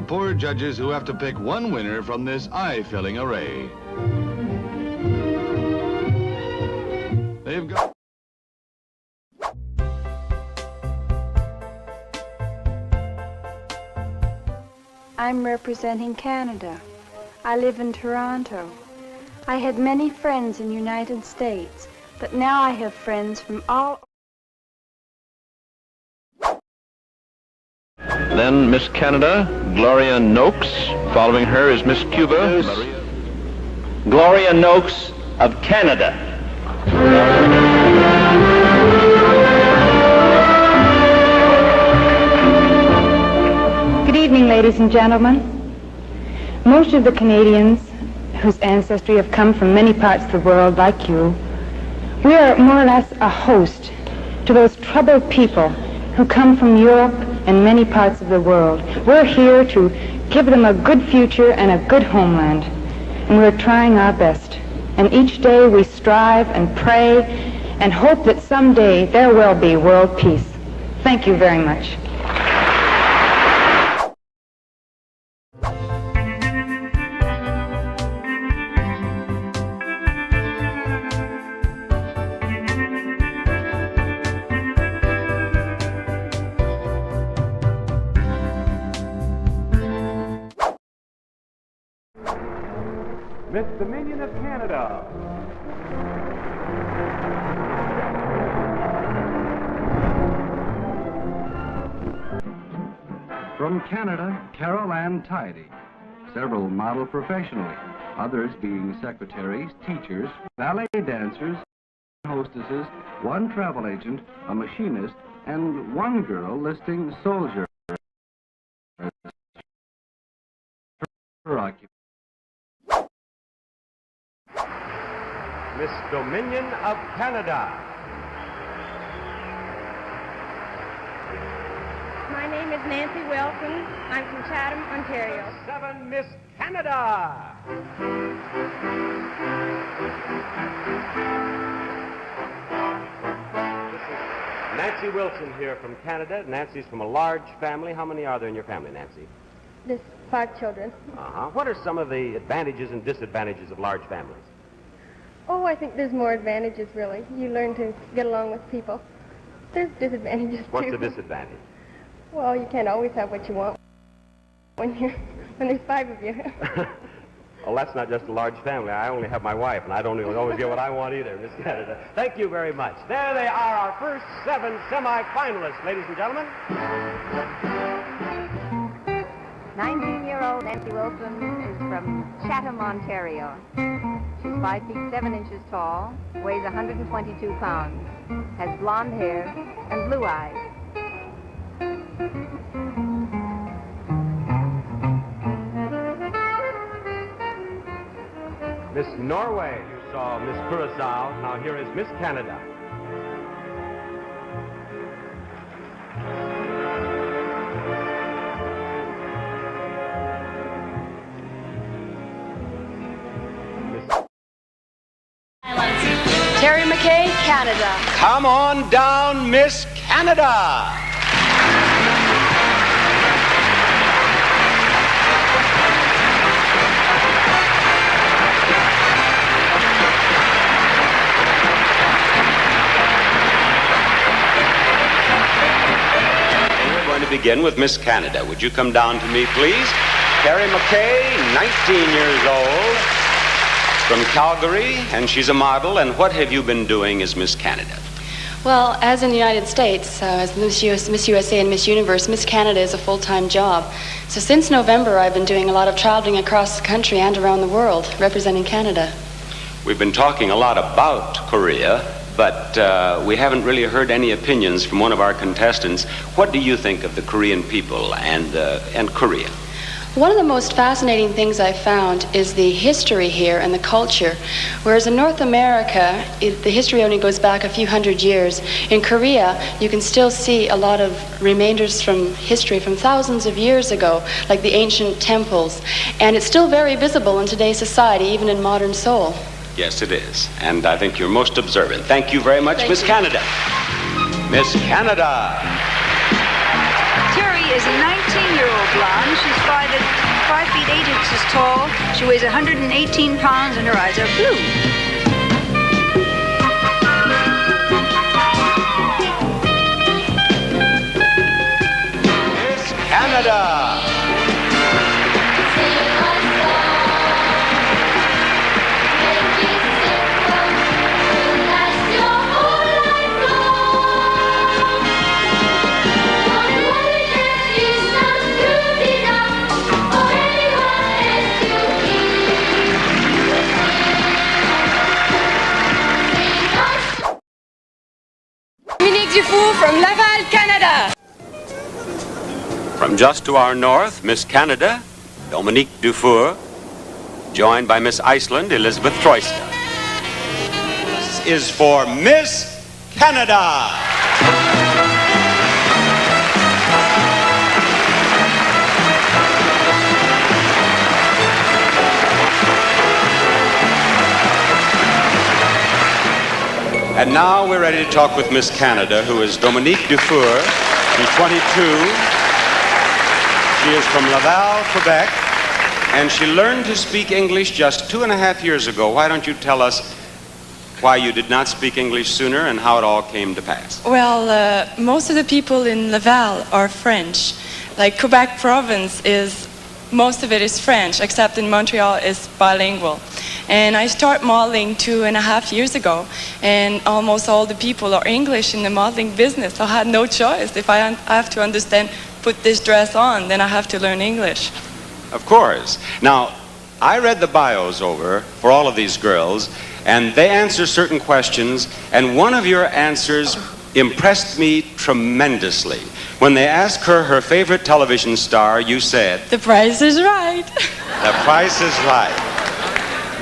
poor judges who have to pick one winner from this eye-filling array. They've got... I'm representing Canada. I live in Toronto. I had many friends in the United States, but now I have friends from all... Then Miss Canada, Gloria Noakes. Following her is Miss Cuba, Gloria Noakes of Canada. Good evening, ladies and gentlemen. Most of the Canadians whose ancestry have come from many parts of the world, like you, we are more or less a host to those troubled people who come from Europe and many parts of the world. We're here to give them a good future and a good homeland, and we're trying our best. And each day we strive and pray and hope that someday there will be world peace. Thank you very much. Miss Dominion of Canada. From Canada, Carol Ann Tidy. Several model professionally, others being secretaries, teachers, ballet dancers, hostesses, one travel agent, a machinist, and one girl listing soldier. Her occupation. Miss Dominion of Canada. My name is Nancy Wilson. I'm from Chatham, Ontario. 7, Miss Canada. This is Nancy Wilson here from Canada. Nancy's from a large family. How many are there in your family, Nancy? There's 5 children. Uh-huh. What are some of the advantages and disadvantages of large families? Oh, I think there's more advantages, really. You learn to get along with people. There's disadvantages, too. What's the disadvantage? Well, you can't always have what you want when there's 5 of you. Well, that's not just a large family. I only have my wife, and I don't always get what I want either, Miss Canada. Thank you very much. There they are, our first 7 semi-finalists, ladies and gentlemen. 19-year-old Nancy Wilson is from Chatham, Ontario. She's 5 feet 7 inches tall, weighs 122 pounds, has blonde hair and blue eyes. Miss Norway, you saw Miss Curacao. Now here is Miss Canada. Terry McKay, Canada. Come on down, Miss Canada. We're going to begin with Miss Canada. Would you come down to me, please? Terry McKay, 19 years old. From Calgary, and she's a model. And what have you been doing as Miss Canada? Well, as in the United States, as Miss USA and Miss Universe, Miss Canada is a full-time job. So since November, I've been doing a lot of traveling across the country and around the world, representing Canada. We've been talking a lot about Korea, but we haven't really heard any opinions from one of our contestants. What do you think of the Korean people and Korea? One of the most fascinating things I've found is the history here and the culture. Whereas in North America, the history only goes back a few hundred years. In Korea, you can still see a lot of remainders from history from thousands of years ago, like the ancient temples. And it's still very visible in today's society, even in modern Seoul. Yes, it is. And I think you're most observant. Thank you very much, Miss Canada. Miss Canada. Terry is a 19-year-old blonde. She's 5'8" at 5 feet 8 inches tall. She weighs 118 pounds and her eyes are blue. Miss Canada. From Laval, Canada. From just to our north, Miss Canada, Dominique Dufour, joined by Miss Iceland, Elizabeth Troysta. This is for Miss Canada. And now we're ready to talk with Miss Canada, who is Dominique Dufour. She's 22. She is from Laval, Quebec, and she learned to speak English just 2.5 years ago. Why don't you tell us why you did not speak English sooner and how it all came to pass? Well, most of the people in Laval are French. Like Quebec province most of it is French, except in Montreal is bilingual. And I started modeling 2.5 years ago, and almost all the people are English in the modeling business. So I had no choice. If I have to understand, put this dress on, then I have to learn English. Of course. Now, I read the bios over for all of these girls, and they answer certain questions, and one of your answers impressed me tremendously. When they asked her favorite television star, you said, "The Price is Right." The Price is Right.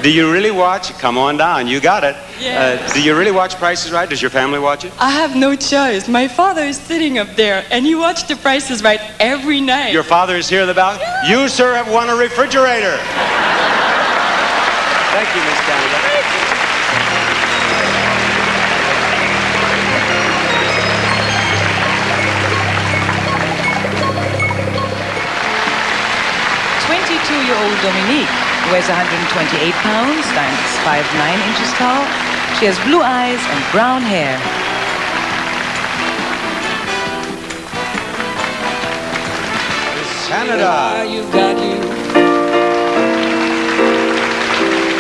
Do you really watch? Come on down, you got it. Yes. Do you really watch Price is Right? Does your family watch it? I have no choice. My father is sitting up there, and he watched The Price is Right every night. Your father is here in the balcony? Yeah. You, sir, have won a refrigerator. Thank you, Miss Canada. Thank you. 22-year-old Dominique weighs 128 pounds, stands 5'9" inches tall. She has blue eyes and brown hair. Canada. You got you.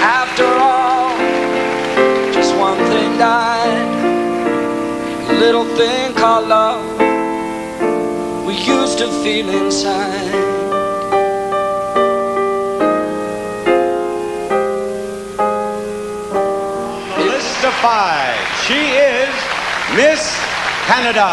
After all, just one thing died. A little thing called love we used to feel inside. She is Miss Canada.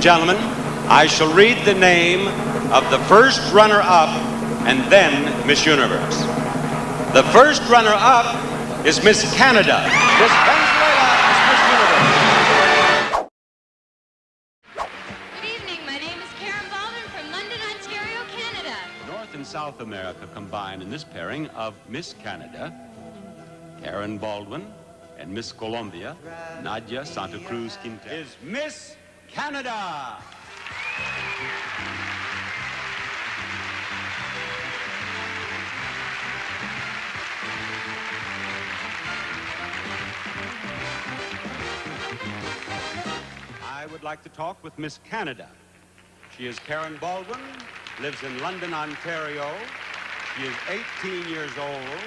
Gentlemen, I shall read the name of the first runner-up and then Miss Universe. The first runner-up is Miss Canada. Miss Venezuela is Miss Universe. Good evening. My name is Karen Baldwin from London, Ontario, Canada. North and South America combine in this pairing of Miss Canada, Karen Baldwin, and Miss Colombia, Nadia Santa Cruz Quintero, is Miss Canada. I would like to talk with Miss Canada. She is Karen Baldwin, lives in London, Ontario. She is 18 years old.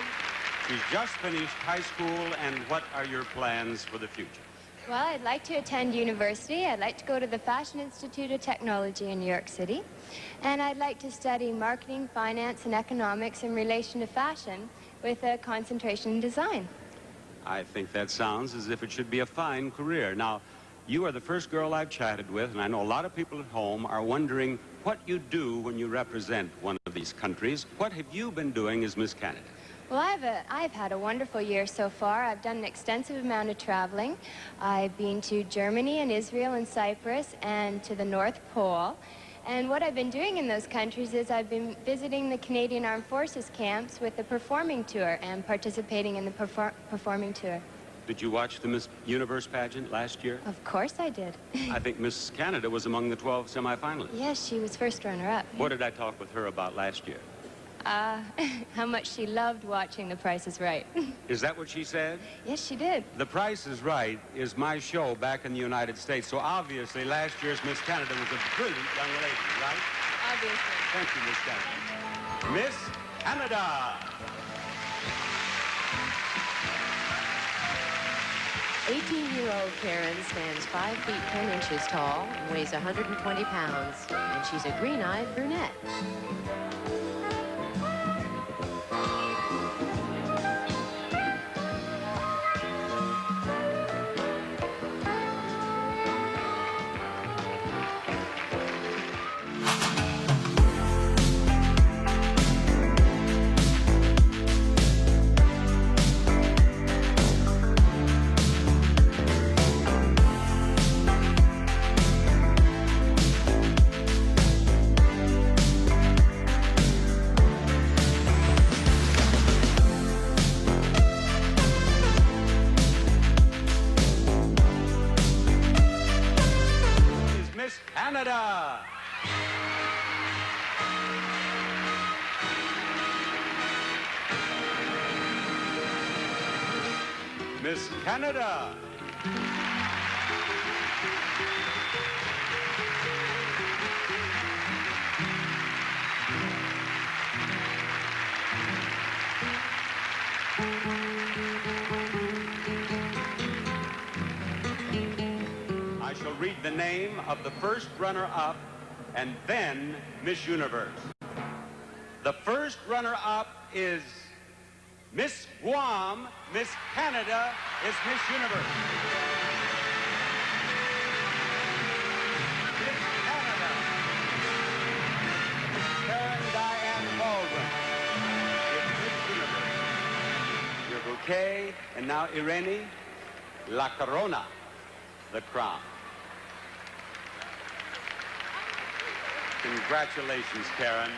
She's just finished high school, and what are your plans for the future? Well, I'd like to attend university. I'd like to go to the Fashion Institute of Technology in New York City. And I'd like to study marketing, finance, and economics in relation to fashion with a concentration in design. I think that sounds as if it should be a fine career. Now, you are the first girl I've chatted with, and I know a lot of people at home are wondering what you do when you represent one of these countries. What have you been doing as Miss Canada? Well, I've had a wonderful year so far. I've done an extensive amount of traveling. I've been to Germany and Israel and Cyprus and to the North Pole. And what I've been doing in those countries is I've been visiting the Canadian Armed Forces camps with the performing tour and participating in the performing tour. Did you watch the Miss Universe pageant last year? Of course I did. I think Miss Canada was among the 12 semifinalists. Yes, she was first runner-up. What did I talk with her about last year? How much she loved watching The Price is Right. Is that what she said? Yes, she did. The Price is Right is my show back in the United States, so obviously last year's Miss Canada was a brilliant young lady, right? Obviously. Thank you, Miss Canada. Miss Canada! 18-year-old Karen stands 5 feet 10 inches tall and weighs 120 pounds, and she's a green-eyed brunette. Canada! Miss Canada! I shall read the name of the first runner-up and then Miss Universe. The first runner-up is Miss Guam. Miss Canada is Miss Universe. Miss Canada. Karen Diane Baldwin is Miss Universe. Your bouquet, and now Irene, La Corona, the crown. Congratulations, Karen.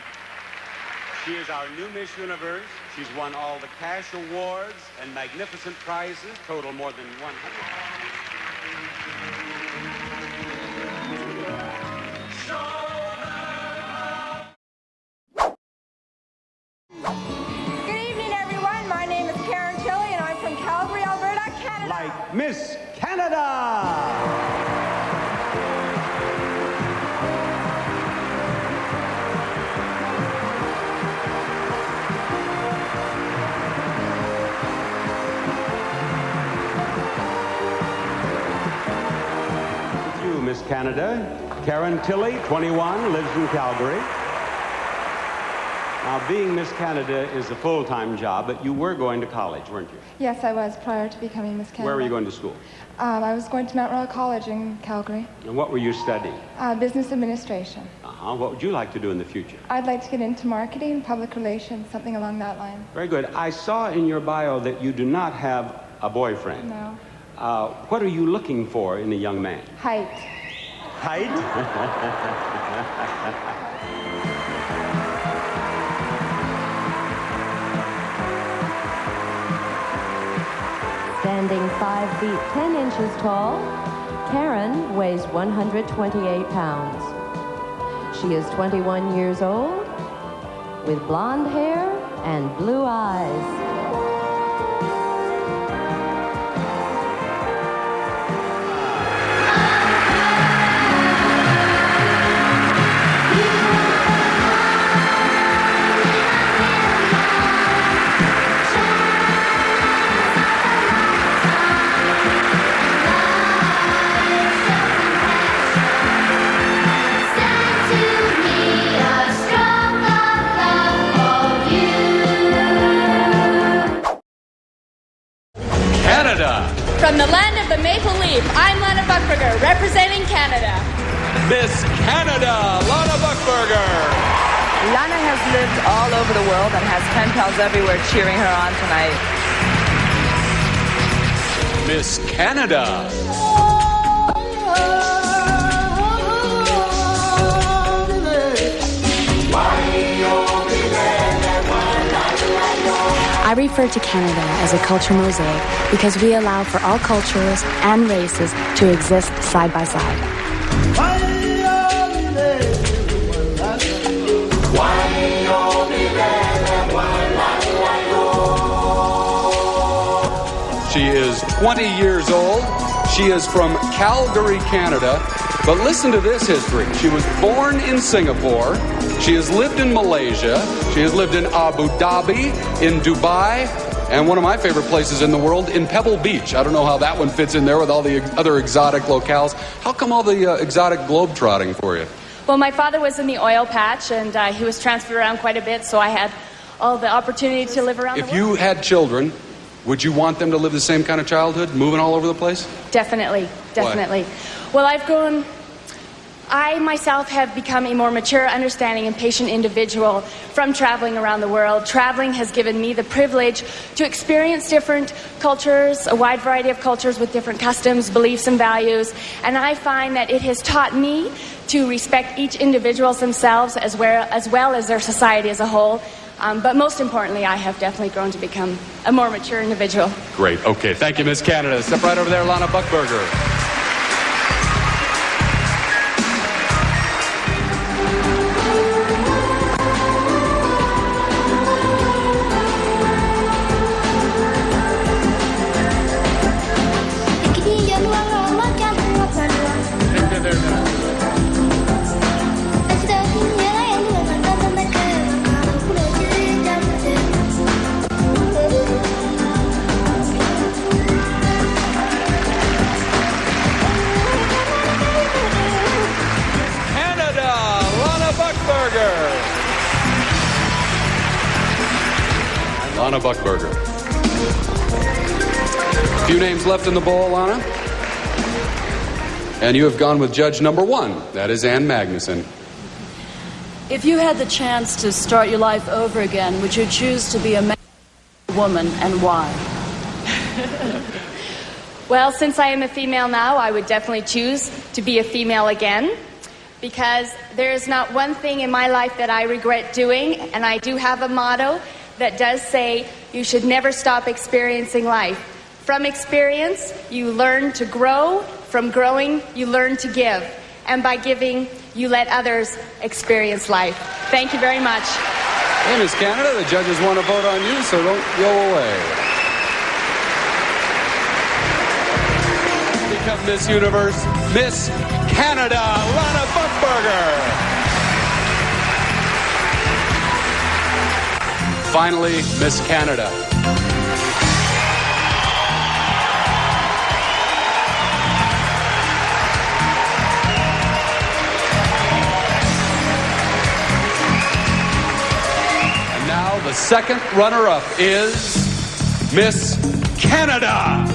She is our new Miss Universe. She's won all the cash awards and magnificent prizes, total more than 100. Good evening, everyone. My name is Karen Tilley, and I'm from Calgary, Alberta, Canada. Like Miss Canada! Miss Canada. Karen Tilley, 21, lives in Calgary. Now, being Miss Canada is a full-time job, but you were going to college, weren't you? Yes, I was prior to becoming Miss Canada. Where were you going to school? I was going to Mount Royal College in Calgary. And what were you studying? Business administration. What would you like to do in the future? I'd like to get into marketing, public relations, something along that line. Very good. I saw in your bio that you do not have a boyfriend. No. What are you looking for in a young man? Height. Height? Standing 5 feet 10 inches tall, Karen weighs 128 pounds. She is 21 years old, with blonde hair and blue eyes. A stroke of love for you. Canada, Lana Buckberger. Lana has lived all over the world and has pen pals everywhere cheering her on tonight. Miss Canada. I refer to Canada as a culture mosaic because we allow for all cultures and races to exist side by side. She is 20 years old. She is from Calgary, Canada. But listen to this history. She was born in Singapore. She has lived in Malaysia. She has lived in Abu Dhabi, in Dubai, and one of my favorite places in the world, in Pebble Beach. I don't know how that one fits in there with all the other exotic locales. How come all the exotic globe-trotting for you? Well, my father was in the oil patch, and he was transferred around quite a bit, so I had all the opportunity to live around the world. If you had children, would you want them to live the same kind of childhood, moving all over the place? Definitely. Why? Well, I myself have become a more mature, understanding, and patient individual from traveling around the world. Traveling has given me the privilege to experience different cultures, a wide variety of cultures with different customs, beliefs, and values. And I find that it has taught me to respect each individual themselves as well as their society as a whole. But most importantly, I have definitely grown to become a more mature individual. Great. Okay. Thank you, Miss Canada. Step right over there, Lana Buckberger. Lana Buckberger. A few names left in the bowl, Lana. And you have gone with judge number 1. That is Ann Magnuson. If you had the chance to start your life over again, would you choose to be a man or a woman, and why? Well, since I am a female now, I would definitely choose to be a female again, because there is not one thing in my life that I regret doing, and I do have a motto that does say you should never stop experiencing life. From experience, you learn to grow. From growing, you learn to give. And by giving, you let others experience life. Thank you very much. Hey, Miss Canada, the judges want to vote on you, so don't go away. Become Miss Universe, Miss Canada, Lana Buckberger. Finally, Miss Canada. And now the second runner-up is Miss Canada.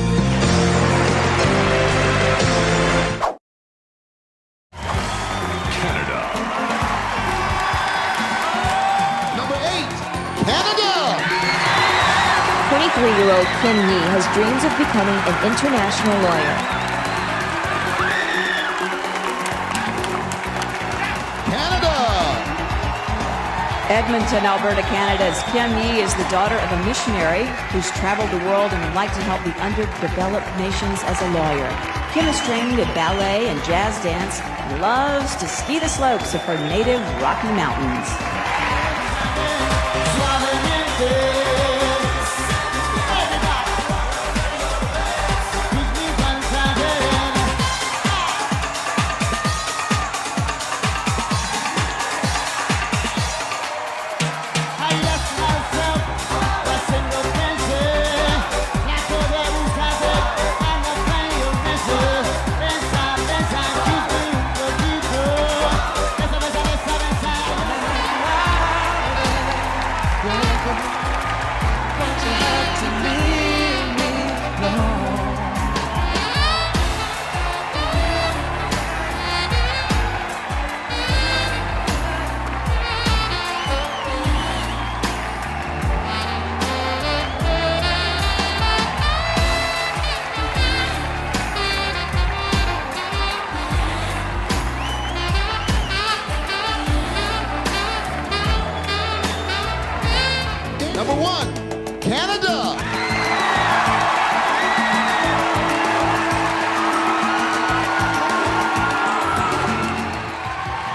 Canada. Number 8, Canada. 23-year-old Kim Yi has dreams of becoming an international lawyer. Canada. Edmonton, Alberta, Canada's Kim Yi is the daughter of a missionary who's traveled the world and would like to help the underdeveloped nations as a lawyer. Kim is trained in ballet and jazz dance and loves to ski the slopes of her native Rocky Mountains.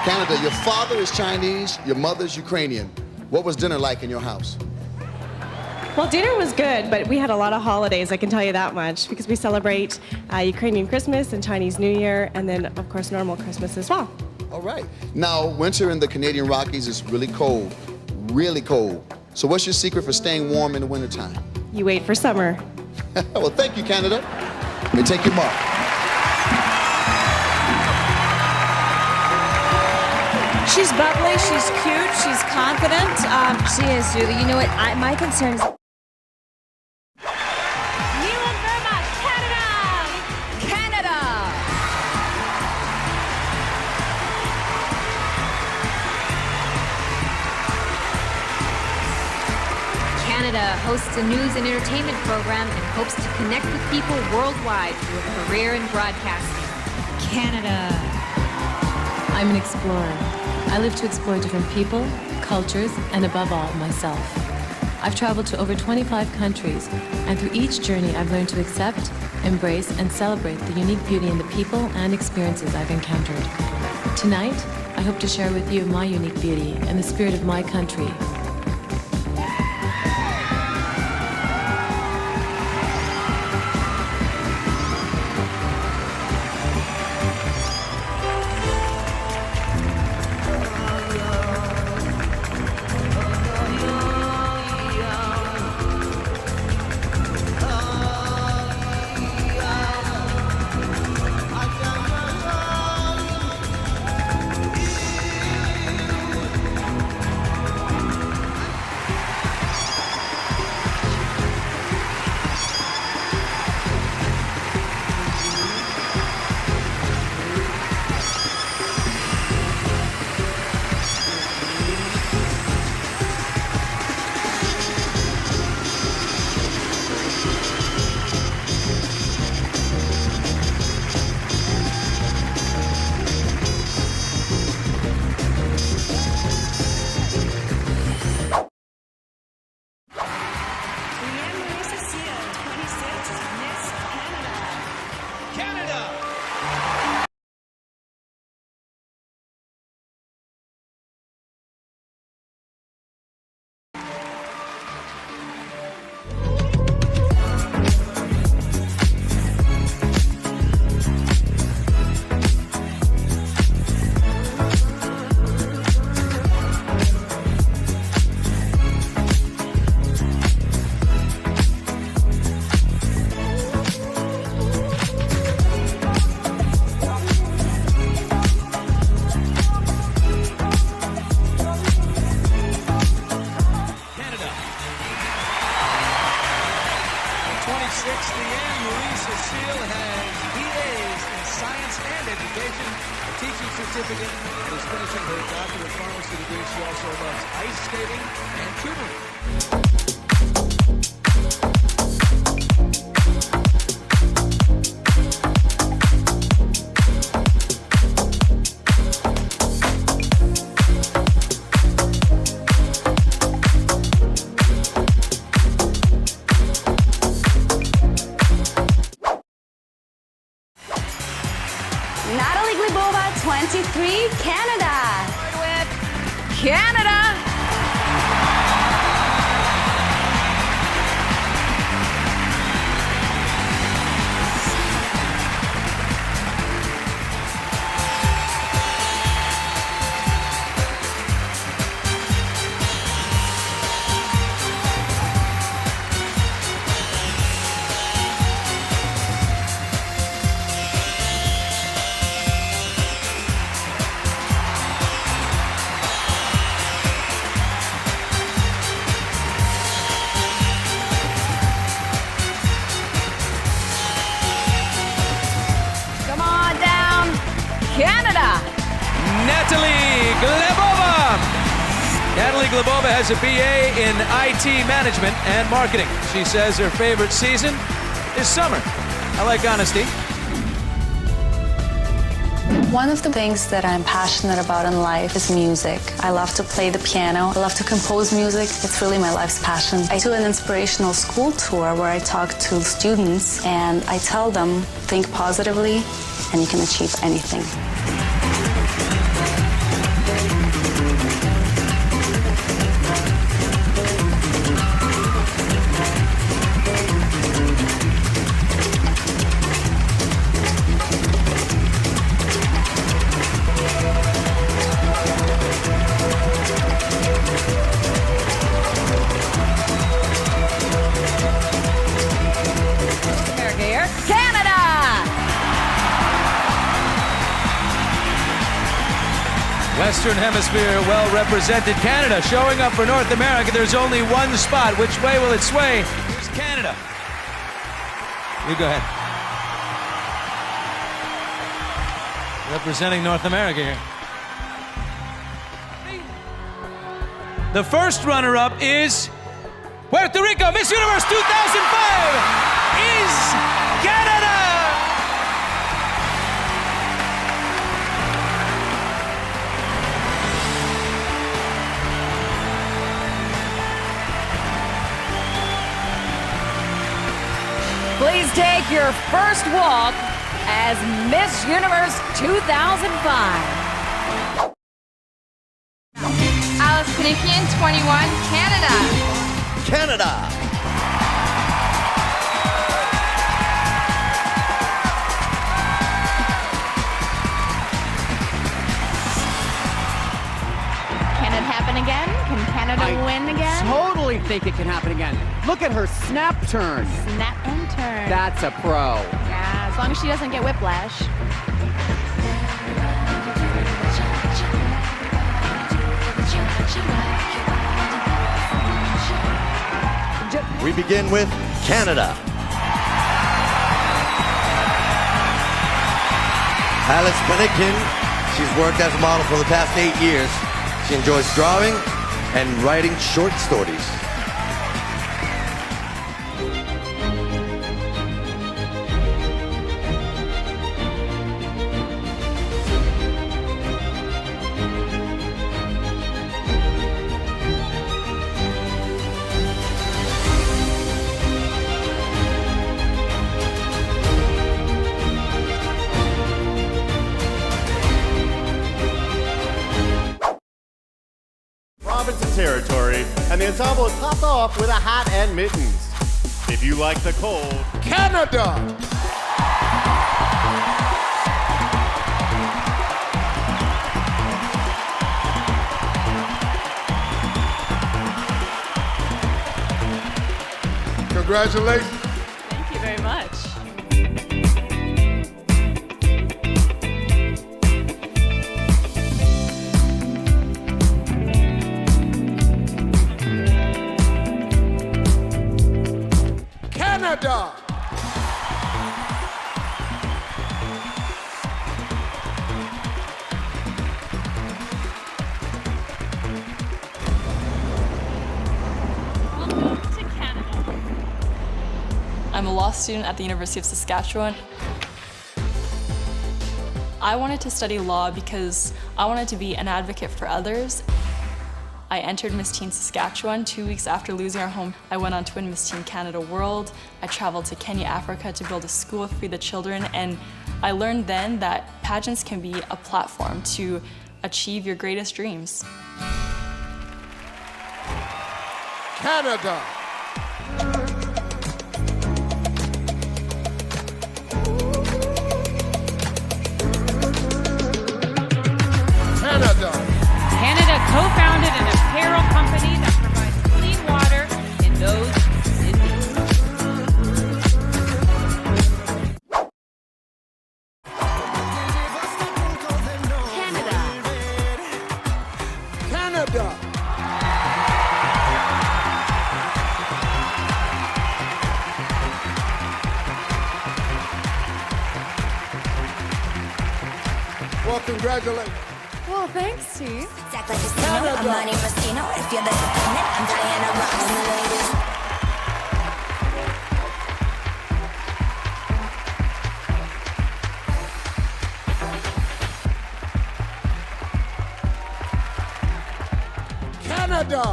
Canada, your father is Chinese, your mother's Ukrainian. What was dinner like in your house? Well, dinner was good, but we had a lot of holidays, I can tell you that much, because we celebrate Ukrainian Christmas and Chinese New Year, and then, of course, normal Christmas as well. All right. Now, winter in the Canadian Rockies is really cold, really cold. So what's your secret for staying warm in the wintertime? You wait for summer. Well, thank you, Canada. Let me take your mark. She's bubbly, she's cute, she's confident. She is, Julie. You know what? My concern is... Canada hosts a news and entertainment program and hopes to connect with people worldwide through a career in broadcasting. Canada. I'm an explorer. I live to explore different people, cultures, and above all, myself. I've traveled to over 25 countries, and through each journey I've learned to accept, embrace, and celebrate the unique beauty in the people and experiences I've encountered. Tonight, I hope to share with you my unique beauty and the spirit of my country. certificate and is finishing her Doctor of Pharmacy degree. She also loves ice skating and tutoring. Natalie Glebova, 23, Canada. With Canada. Canada. Natalie Glebova. Natalie Glebova has a BA in IT management and marketing. She says her favorite season is summer. I like honesty. One of the things that I'm passionate about in life is music. I love to play the piano. I love to compose music. It's really my life's passion. I do an inspirational school tour where I talk to students and I tell them, think positively and you can achieve anything. Western Hemisphere well represented. Canada showing up for North America. There's only one spot. Which way will it sway? Here's Canada. You go ahead. Representing North America here. The first runner-up is Puerto Rico. Miss Universe 2005 is Canada. Please take your first walk as Miss Universe 2005. Alice Panikian, 21, Canada. Canada. Can it happen again? Can Canada win again? Totally think it can happen again. Look at her snap turn. Snap and turn. That's a pro. Yeah, as long as she doesn't get whiplash. We begin with Canada. Alice Panikian, she's worked as a model for the past 8 years. She enjoys drawing and writing short stories. Territory, and the ensemble is topped off with a hat and mittens. If you like the cold, Canada! Congratulations. Thank you very much. Canada! I'm a law student at the University of Saskatchewan. I wanted to study law because I wanted to be an advocate for others. I entered Miss Teen Saskatchewan 2 weeks after losing our home. I went on to win Miss Teen Canada World. I traveled to Kenya, Africa to build a school to feed the children, and I learned then that pageants can be a platform to achieve your greatest dreams. Canada! Canada! Canada co-founded an apparel company that provides clean water in those in need. Canada! Well, congratulations. Well, thanks, Steve. Canada!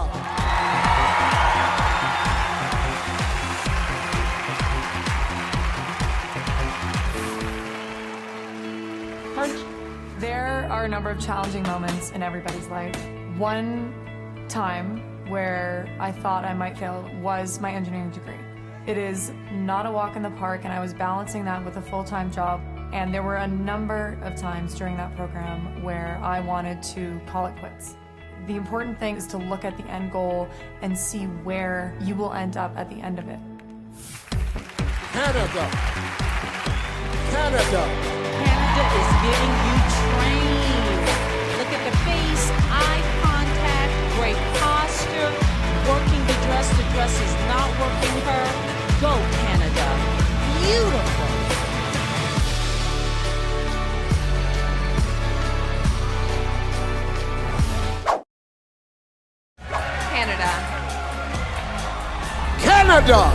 There are a number of challenging moments in everybody's life. One time where I thought I might fail was my engineering degree. It is not a walk in the park, and I was balancing that with a full-time job. And there were a number of times during that program where I wanted to call it quits. The important thing is to look at the end goal and see where you will end up at the end of it. Canada! Canada! Canada is getting you trained. Look at the face. Canada.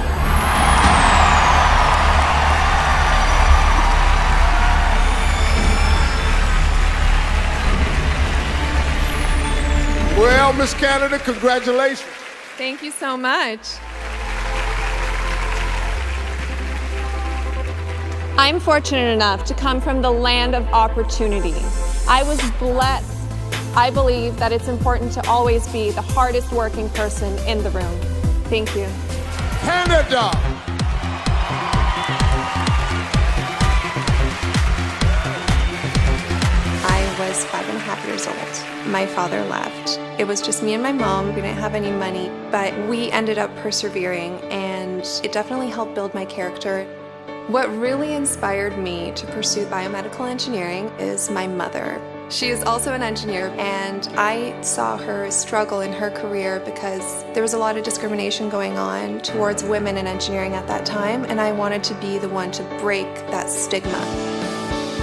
Well, Miss Canada, congratulations. Thank you so much. I'm fortunate enough to come from the land of opportunity. I was blessed. I believe that it's important to always be the hardest working person in the room. Thank you. Canada. I was 5.5 years old. My father left. It was just me and my mom. We didn't have any money, but we ended up persevering, and it definitely helped build my character. What really inspired me to pursue biomedical engineering is my mother. She is also an engineer, and I saw her struggle in her career because there was a lot of discrimination going on towards women in engineering at that time, and I wanted to be the one to break that stigma.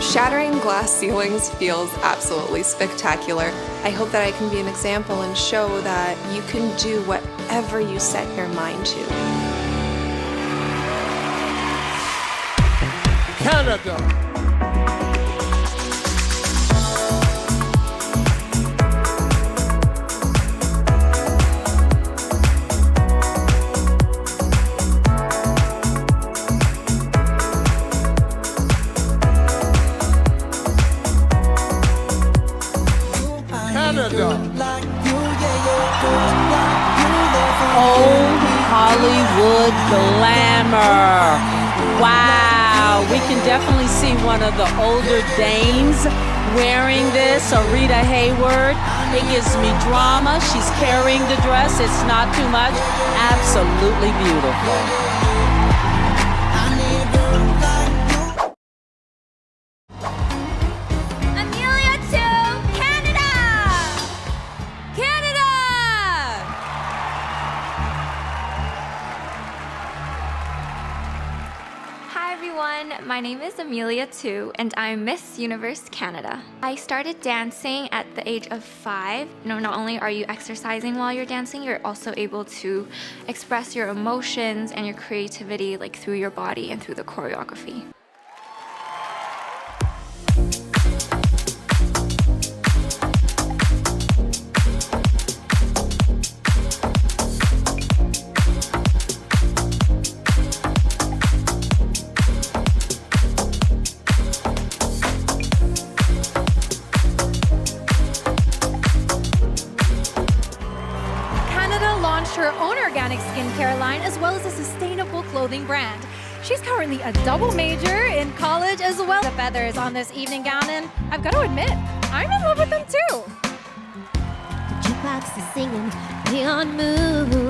Shattering glass ceilings feels absolutely spectacular. I hope that I can be an example and show that you can do whatever you set your mind to. Canada. Old Hollywood glamour. Wow, we can definitely see one of the older dames wearing this. Rita Hayward. It gives me drama. She's carrying the dress. It's not too much. Absolutely beautiful. My name is Amelia Tu, and I'm Miss Universe Canada. I started dancing at the age of 5. Not only are you exercising while you're dancing, you're also able to express your emotions and your creativity through your body and through the choreography. Her own organic skincare line as well as a sustainable clothing brand. She's currently a double major in college as well. The feathers on this evening gown, and I've got to admit, I'm in love with them too. The jukebox is singing, we on move.